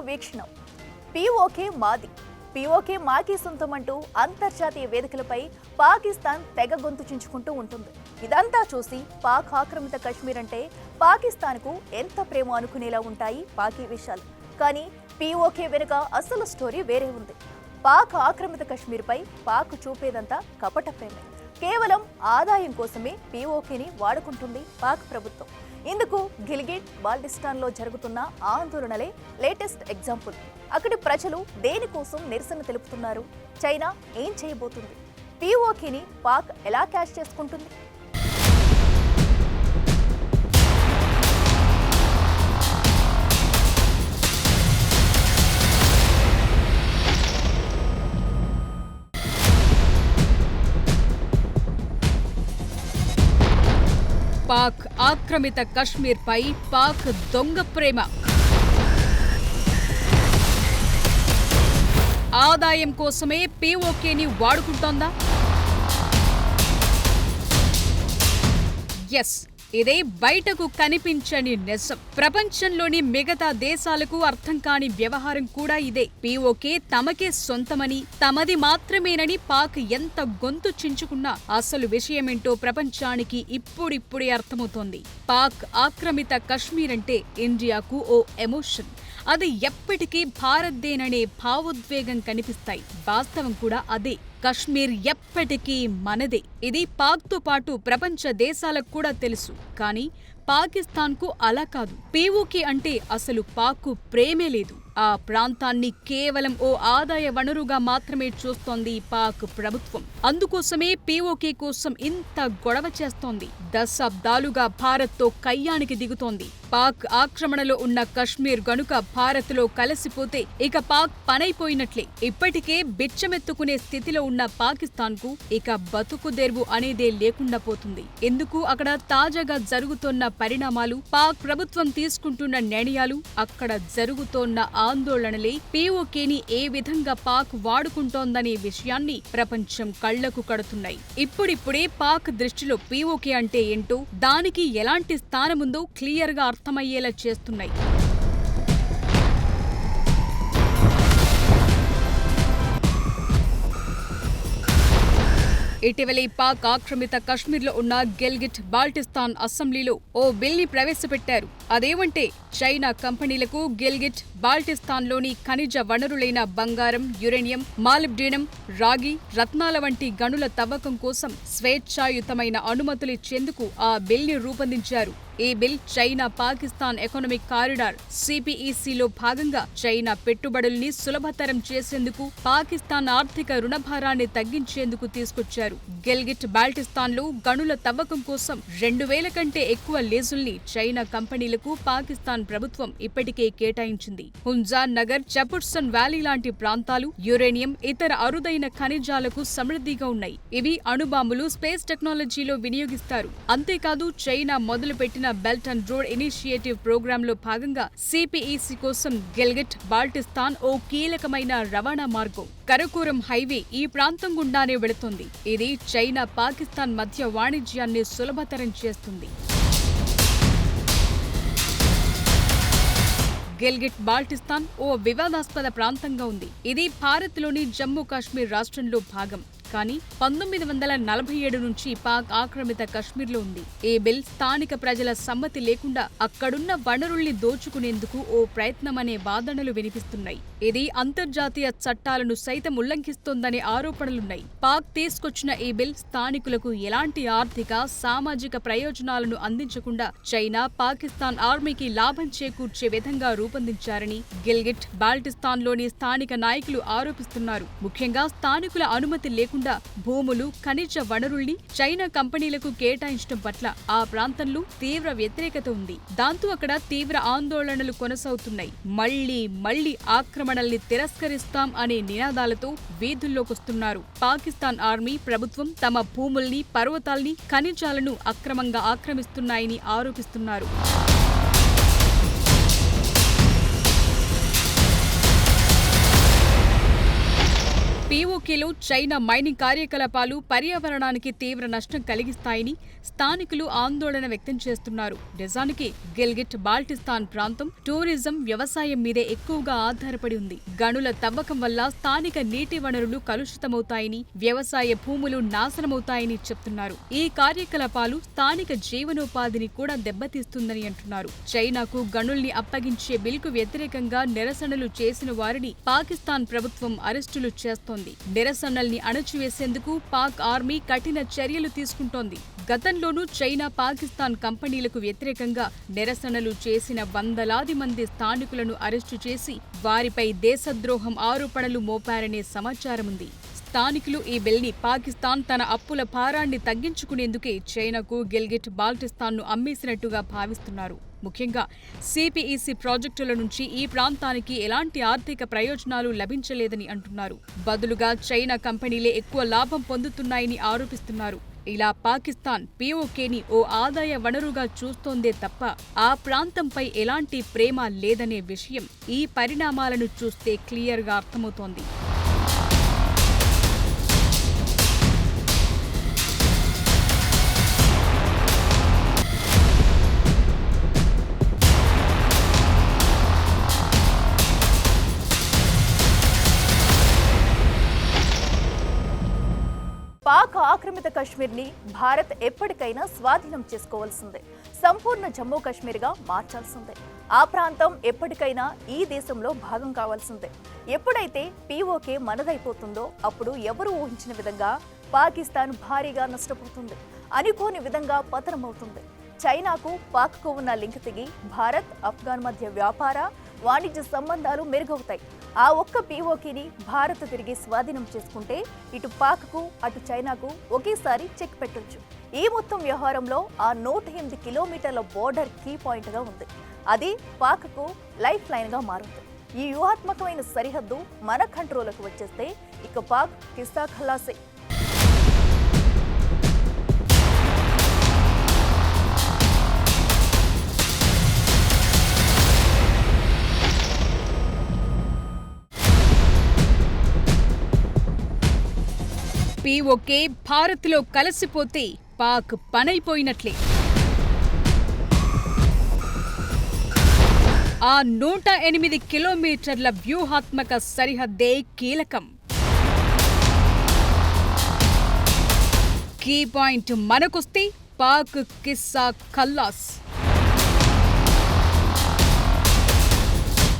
వీక్షణం. PoK మాది, PoK మాకి సొంతమంటూ అంతర్జాతీయ వేదికలపై పాకిస్తాన్ తెగ గొంతు చించుకుంటూ ఉంటుంది. ఇదంతా చూసి పాక్ ఆక్రమిత కశ్మీర్ అంటే పాకిస్తాన్కు ఎంత ప్రేమ అనుకునేలా ఉంటాయి పాకీ విషయాలు. కానీ పీఓకే వెనుక అసలు స్టోరీ వేరే ఉంది. పాక్ ఆక్రమిత కశ్మీర్పై పాక్ చూపేదంతా కపట ప్రేమే. కేవలం ఆదాయం కోసమే పీఓకేని వాడుకుంటుంది పాక్ ప్రభుత్వం. ఇందుకు గిల్గిట్ బాల్టిస్తాన్లో జరుగుతున్న ఆందోళనలే లేటెస్ట్ ఎగ్జాంపుల్. అక్కడి ప్రజలు దేనికోసం నిరసన తెలుపుతున్నారు? చైనా ఏం చేయబోతుంది? పీఓకేని పాక్ ఎలా క్యాష్ చేసుకుంటుంది? పాక్ ఆక్రమిత కశ్మీర్పై పాక్ దొంగ ప్రేమ. ఆదాయం కోసమే పీఓకేని వాడుకుంటోందా? ఎస్, ఇదే బయటకు కనిపించని నిజం. ప్రపంచంలోని మిగతా దేశాలకు అర్థం కాని వ్యవహారం కూడా ఇదే. పీఓకే తమకే సొంతమని, తమది మాత్రమేనని పాక్ ఎంత గొంతు చించుకున్నా అసలు విషయమేంటో ప్రపంచానికి ఇప్పుడిప్పుడే అర్థమవుతోంది. పాక్ ఆక్రమిత కశ్మీర్ అంటే ఇండియాకు ఓ ఎమోషన్. అది ఎప్పటికీ భారత్దేననే భావోద్వేగం కనిపిస్తాయి. వాస్తవం కూడా అదే. కశ్మీర్ ఎప్పటికీ మనదే. ఇది పాక్తో పాటు ప్రపంచ దేశాలకు కూడా తెలుసు. కానీ పాకిస్తాన్కు అలా కాదు. పీఓకే అంటే అసలు పాక్కు ప్రేమే లేదు. ఆ ప్రాంతాన్ని కేవలం ఓ ఆదాయ వనరుగా మాత్రమే చూస్తోంది పాక్ ప్రభుత్వం. అందుకోసమే పీఓకే కోసం ఇంత గొడవ చేస్తోంది. దశాబ్దాలుగా భారత్తో కయ్యానికి దిగుతోంది. పాక్ ఆక్రమణలో ఉన్న కశ్మీర్ గనుక భారత్లో కలిసిపోతే ఇక పాక్ పనైపోయినట్లే. ఇప్పటికే బిచ్చమెత్తుకునే స్థితిలో ఉన్న పాకిస్తాన్కు ఇక బతుకుదెరువు అనేదే లేకుండా పోతుంది. ఎందుకు అక్కడ తాజాగా జరుగుతోన్న పరిణామాలు, పాక్ ప్రభుత్వం తీసుకుంటున్న నిర్ణయాలు, అక్కడ జరుగుతోన్న ఆందోళనలే పీఓకేని ఏ విధంగా పాక్ వాడుకుంటోందనే విషయాన్ని ప్రపంచం కళ్లకు కడుతున్నాయి. ఇప్పుడిప్పుడే పాక్ దృష్టిలో పీఓకే అంటే ఏంటో, దానికి ఎలాంటి స్థానముందో క్లియర్గా అర్థమయ్యేలా చేస్తున్నాయి. ఇటీవలే పాక్ ఆక్రమిత కశ్మీర్లో ఉన్న గిల్గిట్ బాల్టిస్తాన్ అసెంబ్లీలో ఓ బిల్ని ప్రవేశపెట్టారు. అదేమంటే చైనా కంపెనీలకు గిల్గిట్ బాల్టిస్తాన్లోని ఖనిజ వనరులైన బంగారం, యురేనియం, మాలిబ్డినం, రాగి, రత్నాల వంటి గనుల తవ్వకం కోసం స్వేచ్ఛాయుతమైన అనుమతులిచ్చేందుకు ఆ బిల్ని రూపొందించారు. ఈ bill China Pakistan economic corridor సిపిఈసిలో భాగంగా చైనా పెట్టుబడుల్ని సులభతరం చేసేందుకు, పాకిస్తాన్ ఆర్థిక రుణభారాన్ని తగ్గించేందుకు తీసుకొచ్చారు. గిల్గిట్ బాల్టిస్తాన్లో గనుల తవ్వకం కోసం 2000 కంటే ఎక్కువ లీజుల్ని చైనా కంపెనీలకు పాకిస్తాన్ ప్రభుత్వం ఇప్పటికే కేటాయించింది. హుంజాన్ నగర్, చపుర్సన్ వ్యాలీ లాంటి ప్రాంతాలు యురేనియం, ఇతర అరుదైన ఖనిజాలకు సమృద్ధిగా ఉన్నాయి. ఇవి అణుబాంబులు, స్పేస్ టెక్నాలజీలో వినియోగిస్తారు. అంతేకాదు చైనా మొదలుపెట్టిన బెల్ట్ అండ్ రోడ్ ఇనిషియేటివ్ ప్రోగ్రాంలో భాగంగా సిపిఈసి కోసం గిల్గిట్ బాల్టిస్తాన్ ఓ కీలకమైన రవాణా మార్గం. కరకోరం హైవే ఈ ప్రాంతం గుండానే వెళుతుంది. ఇది చైనా పాకిస్తాన్ మధ్య వాణిజ్యాన్ని సులభతరం చేస్తుంది. గిల్గిట్ బాల్టిస్తాన్ ఓ వివాదాస్పద ప్రాంతంగా ఉంది. ఇది భారత్లోని జమ్మూ కాశ్మీర్ రాష్ట్రంలో భాగం. కానీ 1947 నుంచి పాక్ ఆక్రమిత కశ్మీర్లో ఉంది. ఈ బిల్ స్థానిక ప్రజల సమ్మతి లేకుండా అక్కడున్న వనరుల్ని దోచుకునేందుకు ఓ ప్రయత్నమనే వాదనలు వినిపిస్తున్నాయి. ఇది అంతర్జాతీయ చట్టాలను సైతం ఉల్లంఘిస్తోందనే ఆరోపణలున్నాయి. పాక్ తీసుకొచ్చిన ఈ బిల్ స్థానికులకు ఎలాంటి ఆర్థిక, సామాజిక ప్రయోజనాలను అందించకుండా చైనా, పాకిస్తాన్ ఆర్మీకి లాభం చేకూర్చే విధంగా రూపొందించారని గిల్గిట్ బాల్టిస్తాన్లోని స్థానిక నాయకులు ఆరోపిస్తున్నారు. ముఖ్యంగా స్థానికుల అనుమతి లేకుండా భూములు, ఖనిజ వనరుల్ని చైనా కంపెనీలకు కేటాయించడం పట్ల ఆ ప్రాంతంలో తీవ్ర వ్యతిరేకత ఉంది. దాంతో అక్కడ తీవ్ర ఆందోళనలు కొనసాగుతున్నాయి. మళ్లీ ఆక్రమణల్ని తిరస్కరిస్తాం అనే నినాదాలతో వీధుల్లోకొస్తున్నారు. పాకిస్తాన్ ఆర్మీ, ప్రభుత్వం తమ భూముల్ని, పర్వతాల్ని, ఖనిజాలను అక్రమంగా ఆక్రమిస్తున్నాయని ఆరోపిస్తున్నారు. పీఓకేలో చైనా మైనింగ్ కార్యకలాపాలు పర్యావరణానికి తీవ్ర నష్టం కలిగిస్తాయని స్థానికులు ఆందోళన వ్యక్తం చేస్తున్నారు. నిజానికి గిల్గిట్ బాల్టిస్తాన్ ప్రాంతం టూరిజం, వ్యవసాయం మీదే ఎక్కువగా ఆధారపడి ఉంది. గనుల తవ్వకం వల్ల స్థానిక నీటి వనరులు కలుషితమవుతాయని, వ్యవసాయ భూములు నాశనమవుతాయని చెప్తున్నారు. ఈ కార్యకలాపాలు స్థానిక జీవనోపాధిని కూడా దెబ్బతీస్తుందని అంటున్నారు. చైనాకు గనుల్ని అప్పగించే బిల్కు వ్యతిరేకంగా నిరసనలు చేసిన వారిని పాకిస్తాన్ ప్రభుత్వం అరెస్టులు చేస్తోంది. నిరసనల్ని అణచివేసేందుకు పాక్ ఆర్మీ కఠిన చర్యలు తీసుకుంటోంది. గతంలోనూ చైనా, పాకిస్తాన్ కంపెనీలకు వ్యతిరేకంగా నిరసనలు చేసిన వందలాది మంది స్థానికులను అరెస్టు చేసి వారిపై దేశద్రోహం ఆరోపణలు మోపారనే సమాచారముంది. స్థానికులు ఈ బిల్ని పాకిస్తాన్ తన అప్పుల భారాన్ని తగ్గించుకునేందుకే చైనాకు గిల్గిట్ బాల్టిస్తాన్ను అమ్మేసినట్టుగా భావిస్తున్నారు. ముఖ్యంగా సిపిఇసి ప్రాజెక్టుల నుంచి ఈ ప్రాంతానికి ఎలాంటి ఆర్థిక ప్రయోజనాలు లభించలేదని అంటున్నారు. బదులుగా చైనా కంపెనీలే ఎక్కువ లాభం పొందుతున్నాయని ఆరోపిస్తున్నారు. ఇలా పాకిస్తాన్ పీఓకేని ఓ ఆదాయ వనరుగా చూస్తోందే తప్ప ఆ ప్రాంతంపై ఎలాంటి ప్రేమ లేదనే విషయం ఈ పరిణామాలను చూస్తే క్లియర్గా అర్థమవుతోంది. పాక్ ఆక్రమిత కశ్మీర్ని భారత్ ఎప్పటికైనా స్వాధీనం చేసుకోవాల్సిందే. సంపూర్ణ జమ్మూ కాశ్మీర్గా మార్చాల్సిందే. ఆ ప్రాంతం ఎప్పటికైనా ఈ దేశంలో భాగం కావాల్సిందే. ఎప్పుడైతే పీఓకే మనదైపోతుందో అప్పుడు ఎవరు ఊహించిన విధంగా పాకిస్తాన్ భారీగా నష్టపోతుంది. అనుకోని విధంగా పతనమవుతుంది. చైనాకు పాక్కు ఉన్న లింక్ తెగి భారత్, ఆఫ్ఘాన్ మధ్య వ్యాపార, వాణిజ్య సంబంధాలు మెరుగవుతాయి. ఆ ఒక్క పీఓకేని భారత్ తిరిగి స్వాధీనం చేసుకుంటే ఇటు పాక్కు, అటు చైనాకు ఒకేసారి చెక్ పెట్టొచ్చు. ఈ మొత్తం వ్యవహారంలో ఆ 108 కిలోమీటర్ల బోర్డర్ కీ పాయింట్గా ఉంది. అది పాక్కు లైఫ్ లైన్గా మారుతుంది. ఈ వ్యూహాత్మకమైన సరిహద్దు మన కంట్రోల్కు వచ్చేస్తే ఇక పాక్ కిస్సా ఖలాసే. పీఓకే భారత్లో కలిసిపోతే పాక్ పనైపోయినట్లే. ఆ 108 కిలోమీటర్ల వ్యూహాత్మక సరిహద్దే కీలకం. కీ పాయింట్ మనకొస్తే పాక్ కిస్సా ఖల్లాస్.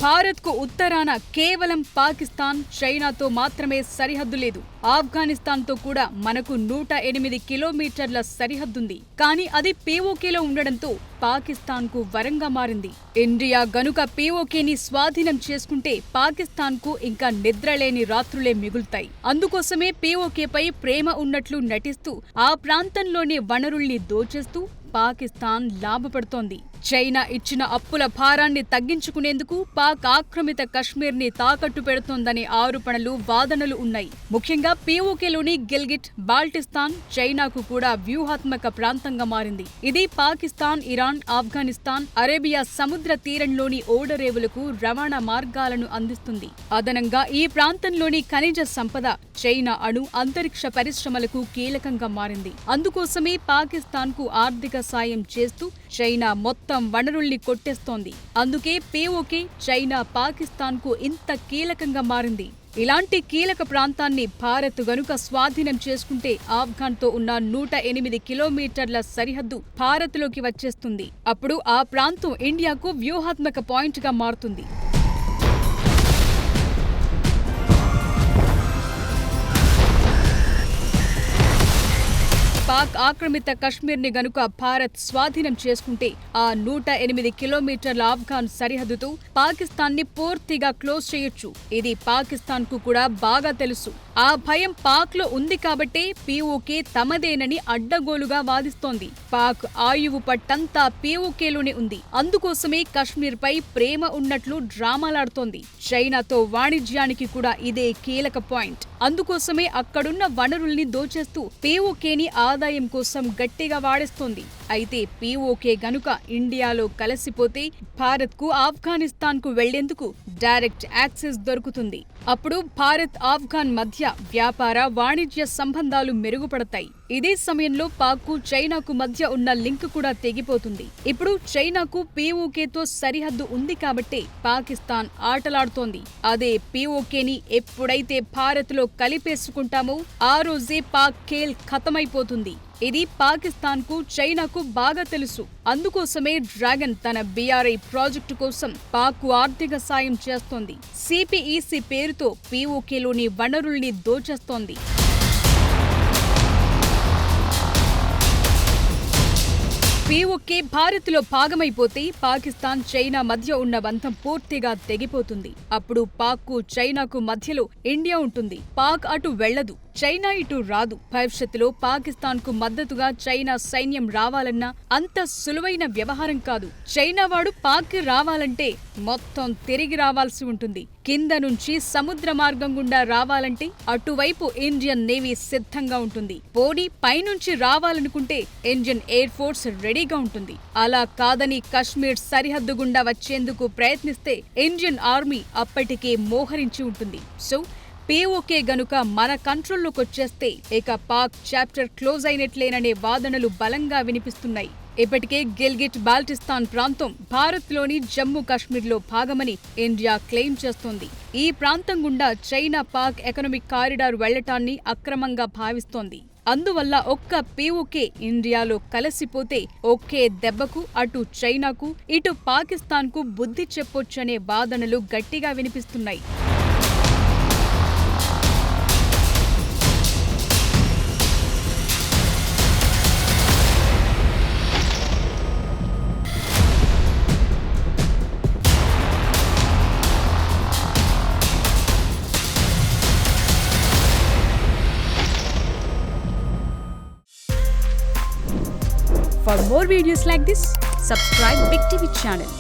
భారత్కు ఉత్తరాన కేవలం పాకిస్తాన్, చైనాతో మాత్రమే సరిహద్దు లేదు. ఆఫ్ఘనిస్తాన్తో కూడా మనకు 108 కిలోమీటర్ల సరిహద్దుంది. కానీ అది పీఓకేలో ఉండడంతో పాకిస్తాన్కు వరంగా మారింది. ఇండియా గనుక పీఓకేని స్వాధీనం చేసుకుంటే పాకిస్తాన్కు ఇంకా నిద్రలేని రాత్రులే మిగులుతాయి. అందుకోసమే పీఓకేపై ప్రేమ ఉన్నట్లు నటిస్తూ ఆ ప్రాంతంలోని వనరుల్ని దోచేస్తూ పాకిస్తాన్ లాభపడుతోంది. చైనా ఇచ్చిన అప్పుల భారాన్ని తగ్గించుకునేందుకు పాక్ ఆక్రమిత కశ్మీర్ని తాకట్టు పెడుతోందనే ఆరోపణలు, వాదనలు ఉన్నాయి. ముఖ్యంగా పీఓకేలోని గిల్గిట్ బాల్టిస్తాన్ చైనాకు కూడా వ్యూహాత్మక ప్రాంతంగా మారింది. ఇది పాకిస్తాన్, ఇరాన్, ఆఫ్ఘనిస్తాన్, అరేబియా సముద్ర తీరంలోని ఓడరేవులకు రవాణా మార్గాలను అందిస్తుంది. అదనంగా ఈ ప్రాంతంలోని ఖనిజ సంపద చైనా అణు, అంతరిక్ష పరిశ్రమలకు కీలకంగా మారింది. అందుకోసమే పాకిస్తాన్కు ఆర్థిక సాయం చేస్తూ చైనా మొత్తం వనరుల్ని కొట్టేస్తోంది. అందుకే పీఓకే చైనా, పాకిస్తాన్కు ఇంత కీలకంగా మారింది. ఇలాంటి కీలక ప్రాంతాన్ని భారత్ గనుక స్వాధీనం చేసుకుంటే ఆఫ్ఘాన్తో ఉన్న 108 కిలోమీటర్ల సరిహద్దు భారత్లోకి వచ్చేస్తుంది. అప్పుడు ఆ ప్రాంతం ఇండియాకు వ్యూహాత్మక పాయింట్గా మారుతుంది. పాక్ ఆక్రమిత కశ్మీర్ని గనుక భారత్ స్వాధీనం చేసుకుంటే ఆ 108 కిలోమీటర్ల ఆఫ్ఘాన్ సరిహద్దుతో పాకిస్తాన్ని పూర్తిగా క్లోజ్ చేయొచ్చు. ఇది పాకిస్తాన్కు కూడా బాగా తెలుసు. ఆ భయం పాక్లో ఉంది కాబట్టే పీఓకే తమదేనని అడ్డగోలుగా వాదిస్తోంది. పాక్ ఆయువు పట్టంతా పీఓకేలోనే ఉంది. అందుకోసమే కశ్మీర్పై ప్రేమ ఉన్నట్లు డ్రామాలాడుతోంది. చైనాతో వాణిజ్యానికి కూడా ఇదే కీలక పాయింట్. అందుకోసమే అక్కడున్న వనరుల్ని దోచేస్తూ పీఓకేని ఆదాయం కోసం గట్టిగా వాడేస్తోంది. అయితే పీఓకే గనుక ఇండియాలో కలిసిపోతే భారత్కు ఆఫ్ఘనిస్తాన్కు వెళ్లేందుకు డైరెక్ట్ యాక్సెస్ దొరుకుతుంది. అప్పుడు భారత్ ఆఫ్ఘాన్ మధ్య వ్యాపార వాణిజ్య సంబంధాలు మెరుగుపడతాయి. ఇదే సమయంలో పాక్కు చైనాకు మధ్య ఉన్న లింక్ కూడా తెగిపోతుంది. ఇప్పుడు చైనాకు పీఓకేతో సరిహద్దు ఉంది కాబట్టే పాకిస్తాన్ ఆటలాడుతోంది. అదే పీఓకేని ఎప్పుడైతే భారత్లో కలిపేసుకుంటామో ఆ రోజే పాక్ ఖేల్ ఖతమైపోతుంది. ఇది పాకిస్తాన్కు చైనాకు బాగా తెలుసు. అందుకోసమే డ్రాగన్ తన BRI ప్రాజెక్టు కోసం పాక్కు ఆర్థిక సాయం చేస్తోంది. CPEC పేరుతో పీఓకేలోని వనరుల్ని దోచేస్తోంది. పీఓకే భారత్లో భాగమైపోతే పాకిస్తాన్ చైనా మధ్య ఉన్న బంధం పూర్తిగా తెగిపోతుంది. అప్పుడు పాక్కు చైనాకు మధ్యలో ఇండియా ఉంటుంది. పాక్ అటు వెళ్లదు, చైనా ఇటు రాదు. భవిష్యత్తులో పాకిస్తాన్కు మద్దతుగా చైనా సైన్యం రావాలన్నా అంత సులువైన వ్యవహారం కాదు. చైనా వాడు పాక్కి రావాలంటే మొత్తం తిరిగి రావాల్సి ఉంటుంది. కింద నుంచి సముద్ర మార్గం గుండా రావాలంటే అటువైపు ఇండియన్ నేవీ సిద్ధంగా ఉంటుంది. పోనీ పైనుంచి రావాలనుకుంటే ఇండియన్ ఎయిర్ ఫోర్స్ రెడీగా ఉంటుంది. అలా కాదని కశ్మీర్ సరిహద్దు గుండా వచ్చేందుకు ప్రయత్నిస్తే ఇండియన్ ఆర్మీ అప్పటికే మోహరించి ఉంటుంది. సో పీఓకే గనుక మన కంట్రోల్లోకొచ్చేస్తే ఇక పాక్ చాప్టర్ క్లోజ్ అయినట్లేననే వాదనలు బలంగా వినిపిస్తున్నాయి. ఇప్పటికే గిల్గిట్ బాల్టిస్తాన్ ప్రాంతం భారత్లోని జమ్మూ కాశ్మీర్లో భాగమని ఇండియా క్లెయిమ్ చేస్తోంది. ఈ ప్రాంతం గుండా చైనా పాక్ ఎకనామిక్ కారిడార్ వెళ్లటాన్ని అక్రమంగా భావిస్తోంది. అందువల్ల ఒక్క పీఓకే ఇండియాలో కలిసిపోతే ఒకే దెబ్బకు అటు చైనాకు ఇటు పాకిస్తాన్కు బుద్ధి చెప్పొచ్చనే వాదనలు గట్టిగా వినిపిస్తున్నాయి. For more videos like this, subscribe Big TV channel.